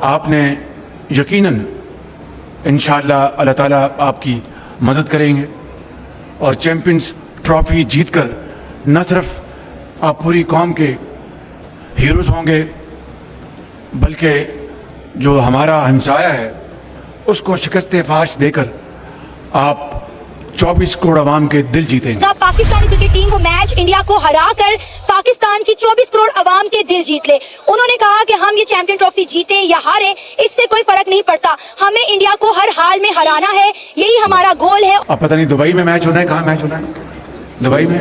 आपने यकीनन इंशाअल्लाह अल्लाह ताला आपकी मदद करेंगे और चैंपियंस ट्रॉफी जीतकर न सिर्फ आप पूरी कौम के हीरोज़ होंगे बल्कि जो हमारा हमसाया है उसको शिकस्त फाश देकर आप 24 करोड़ अवाम के दिल जीतेंगे। पाकिस्तानी क्रिकेट टीम वो मैच इंडिया को हरा कर पाकिस्तान की 24 करोड़ अवाम के दिल जीत ले। उन्होंने कहा कि हम ये चैंपियन ट्रॉफी जीते या हारे इससे कोई फर्क नहीं पड़ता, हमें इंडिया को हर हाल में हराना है, यही हमारा गोल है। अब पता नहीं दुबई में मैच होना है, कहाँ मैच होना है? दुबई में,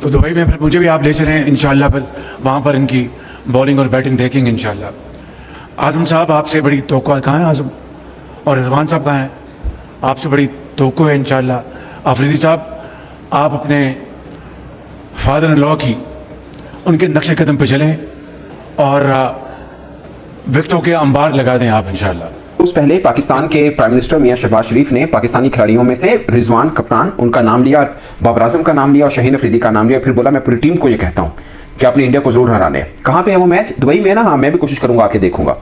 तो दुबई में फिर मुझे भी आप ले चलें इंशाअल्लाह, फिर वहाँ पर इनकी बॉलिंग और बैटिंग देखेंगे इंशाअल्लाह। आजम साहब आपसे बड़ी तोक़ा, कहाँ है आजम? और रिजवान साहब कहाँ हैं? आपसे बड़ी तोक़ा है इंशाअल्लाह। अफरीदी साहब आप अपने फादर इन लॉ की उनके नक्शे कदम पे चलें और विकेटों के अंबार लगा दें आप इंशाअल्लाह। उस पहले पाकिस्तान के प्राइम मिनिस्टर मियां शहबाज शरीफ ने पाकिस्तानी खिलाड़ियों में से रिजवान कप्तान उनका नाम लिया, बाबर आजम का नाम लिया और शाहीन अफरीदी का नाम लिया। फिर बोला मैं पूरी टीम को ये कहता हूं कि आपने इंडिया को जरूर हराना है। कहां पे है वो मैच? दुबई में है ना? हाँ, मैं भी कोशिश करूंगा आके देखूंगा।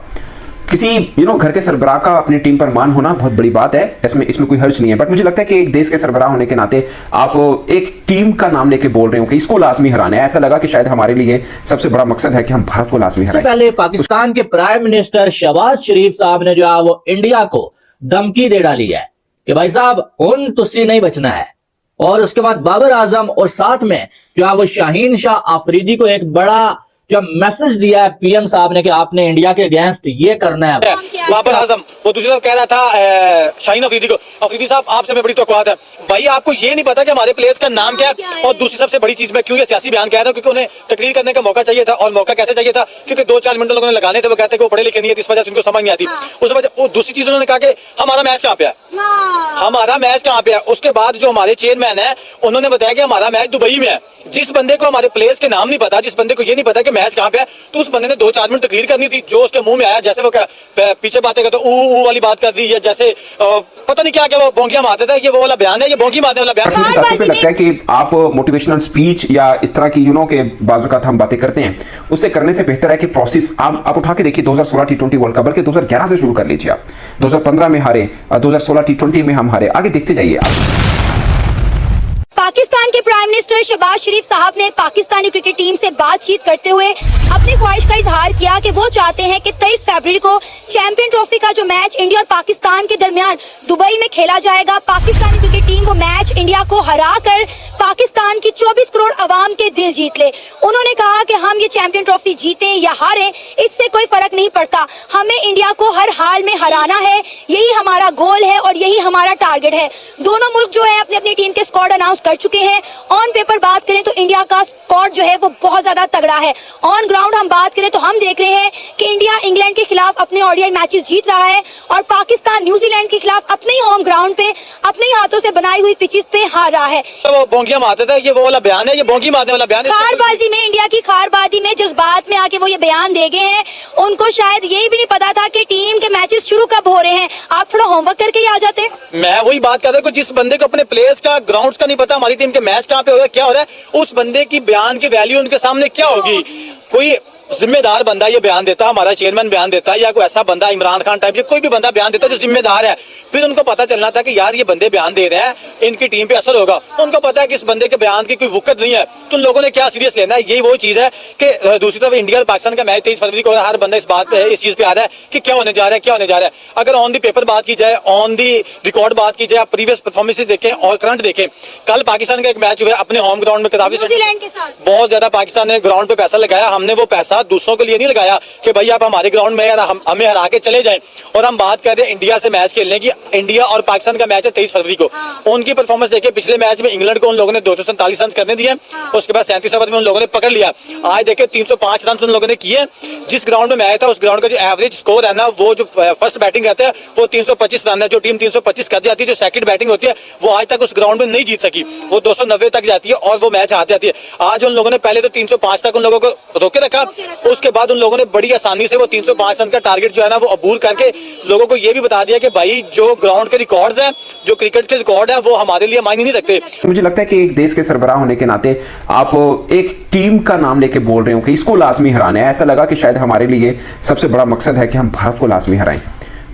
किसी घर के सरबराह का अपनी टीम पर मान होना बहुत बड़ी बात है, इसमें कोई हर्ज नहीं है। बट मुझे लगता है कि एक देश के सरबराह होने के नाते आप एक टीम का नाम लेके बोल रहे हो कि इसको लाजमी हराना है। ऐसा लगा कि शायद हमारे लिए सबसे बड़ा मकसद है कि हम भारत को लाजमी हराएं। सबसे पहले पाकिस्तान के प्राइम मिनिस्टर शहबाज शरीफ साहब ने जो है वो इंडिया को धमकी दे डाली है कि भाई साहब उन तुझसे नहीं बचना है। और उसके बाद बाबर आजम और साथ में जो है वो शाहीन शाह अफरीदी को एक बड़ा जो मैसेज दिया है पीएम साहब ने कि आपने इंडिया के अगेंस्ट ये करना है। बाबर आजम वो दूसरी तरफ कह रहा था शाहीन अफरीदी को, अफरीदी साहब आपसे मैं बड़ी तवक्कुआत है, भाई आपको ये नहीं पता कि हमारे प्लेयर्स का नाम क्या है। और दूसरी सबसे बड़ी चीज मैं क्यों ये सियासी बयान कह रहा हूं, क्योंकि उन्हें तकरीर करने का मौका चाहिए था। और मौका कैसे चाहिए था? क्योंकि 2-4 मिनट लोगों ने लगाने थे, वो कहते कि वो पढ़े लिखे नहीं है, इस वजह से उनको समझ नहीं आती। उस वजह वो दूसरी चीज उन्होंने कहा कि हमारा मैच कहाँ पे है, हमारा मैच कहाँ पे है। उसके बाद जो हमारे चेयरमैन है उन्होंने बताया कि हमारा मैच दुबई में है। जिस बंदे को हमारे प्लेयर्स के नाम नहीं पता, जिस बंदे को ये नहीं पता कि मैच कहाँ पे है, तो उस बंदे ने 2-4 मिनट तकरीर करनी थी। जो उसके मुंह में आया, जैसे वो पीछे बातें करते ऊ वाली बात कर दी, या जैसे पता नहीं क्या वो बोंगियां मारते थे। ये वो वाला बयान है, ये बोंगी मारने वाला बयान है। मुझे लगता है कि आप मोटिवेशनल स्पीच या इस तरह की के बाजू का हम बातें करते हैं, उससे करने से बेहतर है कि प्रोसेस आप उठा के देखिए। 2016 T20 वर्ल्ड कप बल्कि 2011 से शुरू कर लीजिए आप। 2015 में हारे, 2016 T20 में हम हारे, आगे देखते जाइए आप। पाकिस्तान के प्राइम मिनिस्टर शहबाज शरीफ साहब ने पाकिस्तानी क्रिकेट टीम से बातचीत करते हुए अपनी ख्वाहिश का इजहार किया कि वो चाहते हैं कि 23 फरवरी को चैंपियन ट्रॉफी का जो मैच इंडिया और पाकिस्तान के दरमियान दुबई में खेला जाएगा, पाकिस्तानी क्रिकेट टीम वो मैच इंडिया को हरा कर पाकिस्तान की 24 करोड़ अवाम के दिल जीत ले। उन्होंने कहा कि हम ये चैंपियन ट्रॉफी जीते या हारे इससे कोई फर्क नहीं पड़ता, हमें इंडिया को हर हाल में हराना है, यही हमारा गोल है और यही हमारा टारगेट है। दोनों मुल्क जो है अपनी अपनी टीम के स्क्वाड अनाउंस कर चुके हैं। ऑन पेपर बात करें तो इंडिया का स्क्वाड जो है वो बहुत ज्यादा तगड़ा है। ऑन ग्राउंड हम बात करें तो हम देख रहे हैं कि इंडिया इंग्लैंड के खिलाफ अपने ओडीआई मैचेस जीत रहा है और पाकिस्तान न्यूजीलैंड के खिलाफ अपने ही होम ग्राउंड पे अपने ही हाथों से बनाई हुई पिचेस पे हार रहा है। वो बोंगियां मारते थे, ये वो वाला बयान है, ये बोंगी मारने वाला बयान है। खारबाजी में, इंडिया की खारबाजी में जज्बात में आके वो ये बयान दे गए हैं। उनको शायद ये भी नहीं पता था कि टीम के मैचेस शुरू कब हो रहे हैं। आप थोड़ा होमवर्क करके ही आ जाते। मैं वही बात कर रहा हूँ, जिस बंदे को अपने प्लेयर्स का ग्राउंड का नहीं पता, हमारी टीम के मैच कहाँ पे हो रहा है, क्या हो रहा है, उस बंदे की बयान की वैल्यू उनके सामने क्या होगी? कोई जिम्मेदार बंदा ये बयान देता, हमारा चेयरमैन बयान देता, या कोई ऐसा बंदा इमरान खान टाइप कोई भी बंदा बयान देता जो जिम्मेदार है, फिर उनको पता चलना था कि यार ये बंदे बयान दे रहे हैं, इनकी टीम पे असर होगा। उनको पता है कि इस बंदे के बयान की कोई वुकत नहीं है, तो लोगों ने क्या सीरियस लेना है। यही वो चीज है कि दूसरी तरफ इंडिया और पाकिस्तान का मैच 23 फरवरी को, हर बंदा इस चीज पे आ रहा है कि क्या होने जा रहा है, क्या होने जा रहा है। अगर ऑन दी पेपर बात की जाए, ऑन दी रिकॉर्ड बात की जाए, प्रीवियस परफॉर्मेंसेस देखें और करंट देखें, कल पाकिस्तान का एक मैच हुआ अपने होम ग्राउंड में न्यूजीलैंड के साथ। बहुत ज्यादा पाकिस्तान ने ग्राउंड पे पैसा लगाया, हमने वो पैसा दूसरों के लिए नहीं लगाया कि भाई आप हमारे ग्राउंड में हमें हरा के चले जाएं। और हम बात कर रहे हैं इंडिया से मैच खेलने की। इंडिया और पाकिस्तान का मैच है 23 फरवरी को। उनकी परफॉर्मेंस देखिए, पिछले मैच में इंग्लैंड को उन लोगों ने 247 रन करने दिए, उसके बाद 37 ओवर में उन लोगों ने पकड़ लिया। आज देखिए 305 रन उन लोगों ने किए। जिस ग्राउंड में मैच था उस ग्राउंड का जो एवरेज स्कोर है ना, वो जो फर्स्ट बैटिंग रहता है वो 325 रन है। जो टीम 325 कर जाती है, जो सेकंड बैटिंग होती है, वो आज तक उस ग्राउंड में नहीं जीत सकी, वो 290 तक जाती है और वो मैच हार जाती है। आज उन लोगों ने पहले तो 305 तक उन लोगों को रोके रखा, उसके बाद उन लोगों ने बड़ी आसानी से वो 305 रन का टारगेट जो है ना वो अबूर करके लोगों को ये भी बता दिया कि भाई जो ग्राउंड के रिकॉर्ड्स हैं, जो क्रिकेट के रिकॉर्ड हैं, वो हमारे लिए मायने नहीं रखते। मुझे लगता है कि एक देश के सरबराह होने के नाते आप एक टीम का नाम लेके बोल रहे हो कि इसको लाजमी हराना है। ऐसा लगा कि शायद हमारे लिए सबसे बड़ा मकसद है कि हम भारत को लाजमी हराएं।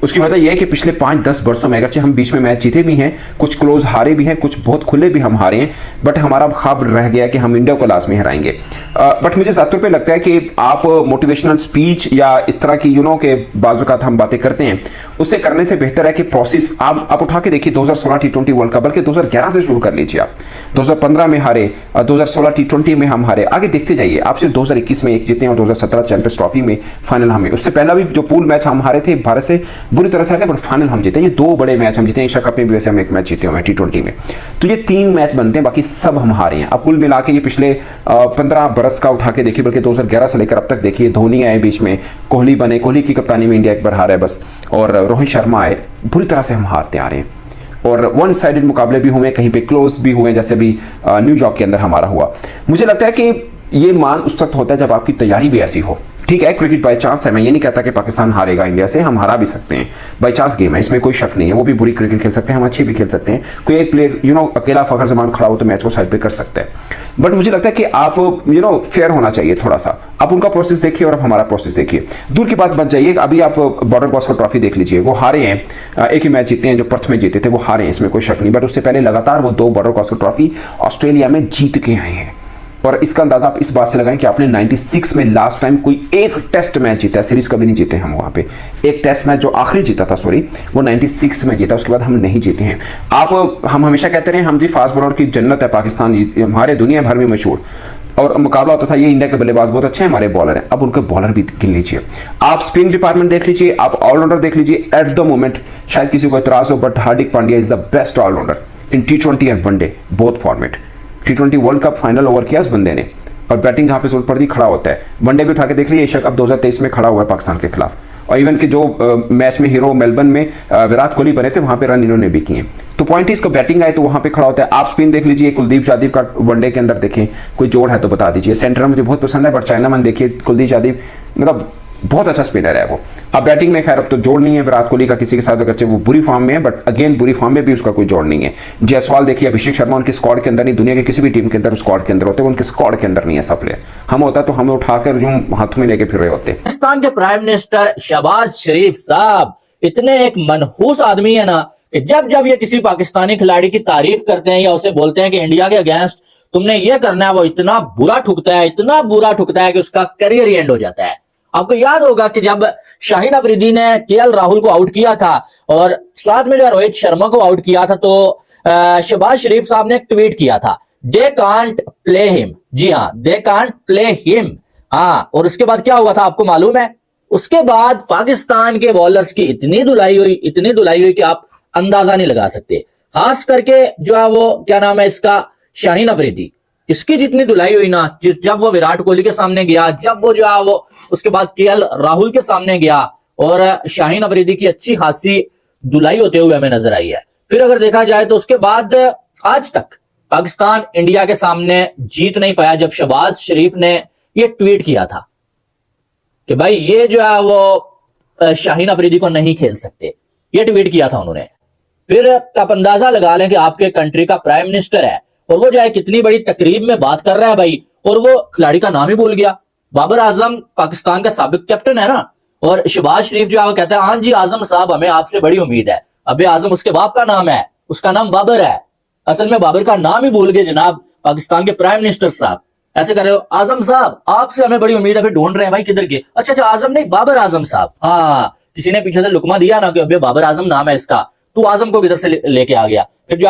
उसकी वजह यह है कि पिछले 5-10 वर्षों में अगरचे हम बीच में मैच जीते भी हैं, कुछ क्लोज हारे भी हैं, कुछ बहुत खुले भी हम हारे हैं, बट हमारा ख्वाब रह गया कि हम इंडिया को लाजमी हराएंगे। बट मुझे ज़्यादा तौर पे लगता है कि आप मोटिवेशनल स्पीच या इस तरह की के बाज़ हम बातें करते हैं, उससे करने से बेहतर है कि प्रोसेस आप उठा के देखिए। 2016 T20 वर्ल्ड कप बल्कि 2011 से शुरू कर लीजिए आप। 2015 में हारे, 2016 T20 में हम हारे, आगे देखते जाइए। आप सिर्फ 2021 में एक जीते और 2017 चैंपियंस ट्रॉफी में फाइनल हमें, उससे पहला भी जो पूल मैच हम हारे थे भारत से बुरी तरह से हारे, बट फाइनल हम जीते। ये 2 बड़े मैच हम जीते। एशिया कप में भी वैसे हम एक मैच जीते हुए हैं T20 में। तो ये 3 मैच बनते हैं, बाकी सब हम हारे हैं। अब कुल मिला के ये पिछले 15 बरस का उठा के देखिए, बल्कि 2011 से लेकर अब तक देखिए, धोनी आए बीच में, कोहली बने, कोहली की कप्तानी में इंडिया एक बार हारा है बस, और रोहित शर्मा आए, बुरी तरह से हम हारते आ रहे हैं। और वन साइडेड मुकाबले भी हुए, कहीं पे क्लोज भी हुए, जैसे अभी न्यूयॉर्क के अंदर हमारा हुआ। मुझे लगता है कि ये मान उस वक्त होता है जब आपकी तैयारी भी ऐसी हो। ठीक है, क्रिकेट बाई चांस है, मैं ये नहीं कहता कि पाकिस्तान हारेगा इंडिया से, हम हारा भी सकते हैं, बाई चांस गेम है, इसमें कोई शक नहीं है। वो भी बुरी क्रिकेट खेल सकते हैं, हम अच्छी भी खेल सकते हैं। कोई एक प्लेयर अकेला फखर जमान खड़ा हो तो मैच को साइड पे कर सकता है। बट मुझे लगता है कि आप फेयर होना चाहिए थोड़ा सा। आप उनका प्रोसेस देखिए और आप हमारा प्रोसेस देखिए। दूर की बात मत जाइए, अभी आप बॉर्डर गावस्कर ट्रॉफी देख लीजिए, वो हारे हैं। एक ही मैच जीते हैं जो पर्थ में जीते थे, वो हारे हैं, इसमें कोई शक नहीं। बट उससे पहले लगातार वो 2 बॉर्डर गावस्कर ट्रॉफी ऑस्ट्रेलिया में जीत के आए हैं। और इसका अंदाजा आप इस बात से लगाएं कि आपने 96 में लास्ट टाइम कोई एक टेस्ट मैच जीता है, सीरीज कभी नहीं जीते हम वहां पे। एक टेस्ट मैच जो आखिरी जीता था, सॉरी, वो 96 में जीता, उसके बाद हम नहीं जीते हैं। हम हमेशा कहते रहे हम जी फास्ट बॉलर की जन्नत है पाकिस्तान, हमारे दुनिया भर में मशहूर, और मुकाबला होता था ये, इंडिया के बल्लेबाज बहुत अच्छे हैं, हमारे बॉलर हैं। अब उनके बॉलर भी गिन लीजिए, आप स्पिन डिपार्टमेंट देख लीजिए, आप ऑलराउंडर देख लीजिए। एट द मोमेंट शायद किसी को इतराज हो, but Hardik Pandya is the best allrounder in T20 and one day both format. T20 world cup final over किया उस बंदे ने, और बैटिंग जहां पे जरूरत पड़ती खड़ा होता है। वनडे भी उठा के देख लीजिए, एशिया कप 2023 में खड़ा हुआ है पाकिस्तान के खिलाफ, और इवन कि जो मैच में हीरो मेलबर्न में विराट कोहली बने थे, वहां पे रन इन्होंने भी किए। तो पॉइंट इसको बैटिंग आए तो वहां पे खड़ा होता है। आप स्पिन देख लीजिए, कुलदीप यादव का वनडे के अंदर देखें, कोई जोड़ है तो बता दीजिए। सेंटर मुझे बहुत पसंद है, बट चाइनामैन देखिए, कुलदीप यादव मतलब बहुत अच्छा स्पिनर है वो। अब बैटिंग में खैर अब तो जोड़ नहीं है विराट कोहली का किसी के साथ, अगरचे वो बुरी फॉर्म में है, बट अगेन बुरी फॉर्म में भी उसका कोई जोड़ नहीं है। जायसवाल देखिए, अभिषेक शर्मा उनके स्क्वाड के अंदर नहीं, दुनिया के किसी भी टीम के अंदर स्क्वाड के अंदर होते हैं, उनके स्क्वाड के अंदर नहीं है सब प्लेयर। हम होता तो हमें उठाकर यूं हाथों में लेके फिर रहे होते। पाकिस्तान के प्राइम मिनिस्टर शहबाज शरीफ साहब इतने एक मनहूस आदमी है ना, कि जब जब ये किसी पाकिस्तानी खिलाड़ी की तारीफ करते हैं या उसे बोलते हैं कि इंडिया के अगेंस्ट तुमने ये करना है, वो इतना बुरा ठुकता है, इतना बुरा ठुकता है कि उसका करियर ही एंड हो जाता है। आपको याद होगा कि जब शाहीन अफरीदी ने KL राहुल को आउट किया था और साथ में जो रोहित शर्मा को आउट किया था, तो शहबाज शरीफ साहब ने एक ट्वीट किया था, दे कांट प्ले हिम। जी हाँ, दे कांट प्ले हिम। हाँ, और उसके बाद क्या हुआ था आपको मालूम है? उसके बाद पाकिस्तान के बॉलर्स की इतनी धुलाई हुई कि आप अंदाजा नहीं लगा सकते। खास करके जो है वो क्या नाम है इसका, शाहीन अफरीदी, इसकी जितनी धुलाई हुई ना, जब वो विराट कोहली के सामने गया, जब वो जो है वो उसके बाद KL राहुल के सामने गया, और शाहीन अफरीदी की अच्छी खासी धुलाई होते हुए हमें नजर आई है। फिर अगर देखा जाए तो उसके बाद आज तक पाकिस्तान इंडिया के सामने जीत नहीं पाया, जब शहबाज शरीफ ने ये ट्वीट किया था कि भाई ये जो है वो शाहीन अफरीदी को नहीं खेल सकते, ये ट्वीट किया था उन्होंने। फिर आप अंदाजा लगा लें कि आपके कंट्री का प्राइम मिनिस्टर है और वो जो है कितनी बड़ी तकरीब में बात कर रहा है भाई, और वो खिलाड़ी का नाम ही भूल गया। बाबर आजम पाकिस्तान का साबिक कैप्टन है ना, और शहबाज शरीफ जो है वो कहता है हाँ जी आजम साहब, हमें आपसे बड़ी उम्मीद है। अबे आजम उसके बाप का नाम है, उसका नाम बाबर है। असल में बाबर का नाम ही भूल गए जनाब पाकिस्तान के प्राइम मिनिस्टर साहब। ऐसे कर रहे हो, आजम साहब आपसे हमें बड़ी उम्मीद है, फिर ढूंढ रहे हैं भाई किधर के। अच्छा, आजम नहीं, बाबर आजम साहब। हाँ, किसी ने पीछे से लुकमा दिया ना कि अबे बाबर आजम नाम है इसका, तू आजम को किधर से लेके आ गया। फिर जो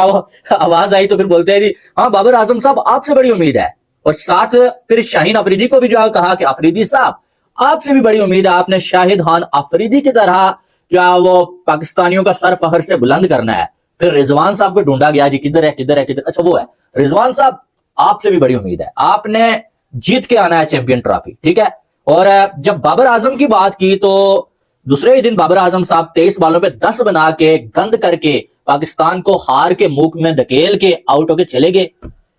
आवाज आई तो फिर बोलते हैं जी हाँ बाबर आजम साहब आपसे बड़ी उम्मीद है। और साथ फिर शाहीन अफरीदी को भी जो है कहा कि अफरीदी साहब आपसे भी बड़ी उम्मीद है, आपने शाहिद खान अफरीदी की तरह जो है वो पाकिस्तानियों का सर फखर से बुलंद करना है। फिर रिजवान साहब को ढूंढा गया, जी किधर है किधर है किधर, अच्छा वो है रिजवान साहब, आपसे भी बड़ी उम्मीद है, आपने जीत के आना है चैंपियन ट्रॉफी, ठीक है। और जब बाबर आजम की बात की तो दूसरे ही दिन बाबर आजम साहब 23 बालों पे 10 बना के गंद करके पाकिस्तान को हार के मुख में धकेल के आउट होके चले गए।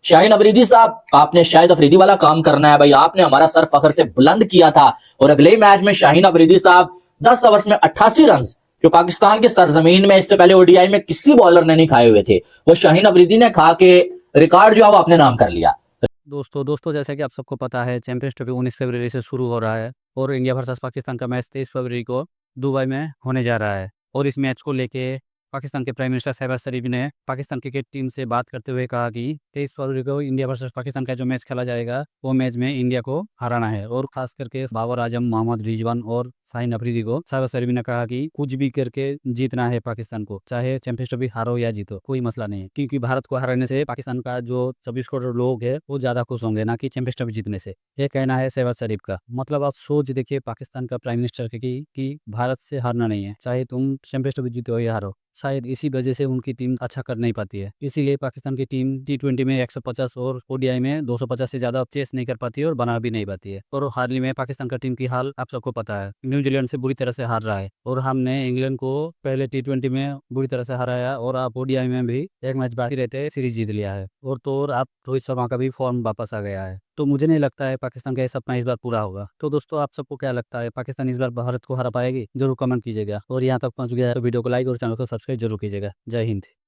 शाहीन अफरीदी साहब, आपने शाहिद अफरीदी वाला काम करना है भाई, आपने हमारा सर फखर से बुलंद किया था। और अगले मैच में शाहीन अफरीदी साहब 10 ओवर्स में 88 रन, जो पाकिस्तान के सरजमीन में इससे पहले ओडीआई में किसी बॉलर ने नहीं खाए हुए थे, वो शाहीन अफरीदी ने खा के रिकॉर्ड जो है वो अपने नाम कर लिया। दोस्तों जैसे कि आप सबको पता है, चैंपियंस ट्रॉफी 19 फरवरी से शुरू हो रहा है और इंडिया वर्सेस पाकिस्तान का मैच 23 फरवरी को दुबई में होने जा रहा है। और इस मैच को लेके पाकिस्तान के प्राइम मिनिस्टर शहबाज शरीफ ने पाकिस्तान क्रिकेट टीम से बात करते हुए कहा कि 23 फरवरी को इंडिया वर्सेस पाकिस्तान का जो मैच खेला जाएगा वो मैच में इंडिया को हराना है। और खास करके बाबर आजम, मोहम्मद रिजवान और शाहीन अफरीदी को शहबाज शरीफ ने कहा कि कुछ भी करके जीतना है पाकिस्तान को, चाहे चैंपियंस ट्रॉफी हारो या जीतो, कोई मसला नहीं है, क्योंकि भारत को हराने से पाकिस्तान का जो 24 करोड़ लोग है वो ज्यादा खुश होंगे, ना कि चैंपियंस ट्रॉफी जीतने से। ये कहना है शहबाज शरीफ का। मतलब आप सोच देखिए पाकिस्तान का प्राइम मिनिस्टर कि भारत से हारना नहीं है, चाहे तुम चैंपियंस ट्रॉफी जीतो या हारो। शायद इसी वजह से उनकी टीम अच्छा कर नहीं पाती है, इसीलिए पाकिस्तान की टीम T20 में 150 और ओडीआई में 250 से ज्यादा चेस नहीं कर पाती है और बना भी नहीं पाती है। और हाल ही में पाकिस्तान का टीम की हाल आप सबको पता है, न्यूजीलैंड से बुरी तरह से हार रहा है और हमने इंग्लैंड को पहले T20 में बुरी तरह से हराया और आप ओडीआई में भी एक मैच बाकी रहते सीरीज जीत लिया है। और तो और आप रोहित शर्मा का भी फॉर्म वापस आ गया है। तो मुझे नहीं लगता है पाकिस्तान का ये सपना इस बार पूरा होगा। तो दोस्तों आप सबको क्या लगता है, पाकिस्तान इस बार भारत को हरा पाएगी? जरूर कमेंट कीजिएगा। और यहाँ तक पहुँच गया है तो वीडियो को लाइक और चैनल को सब्सक्राइब जरूर कीजिएगा। जय हिंद।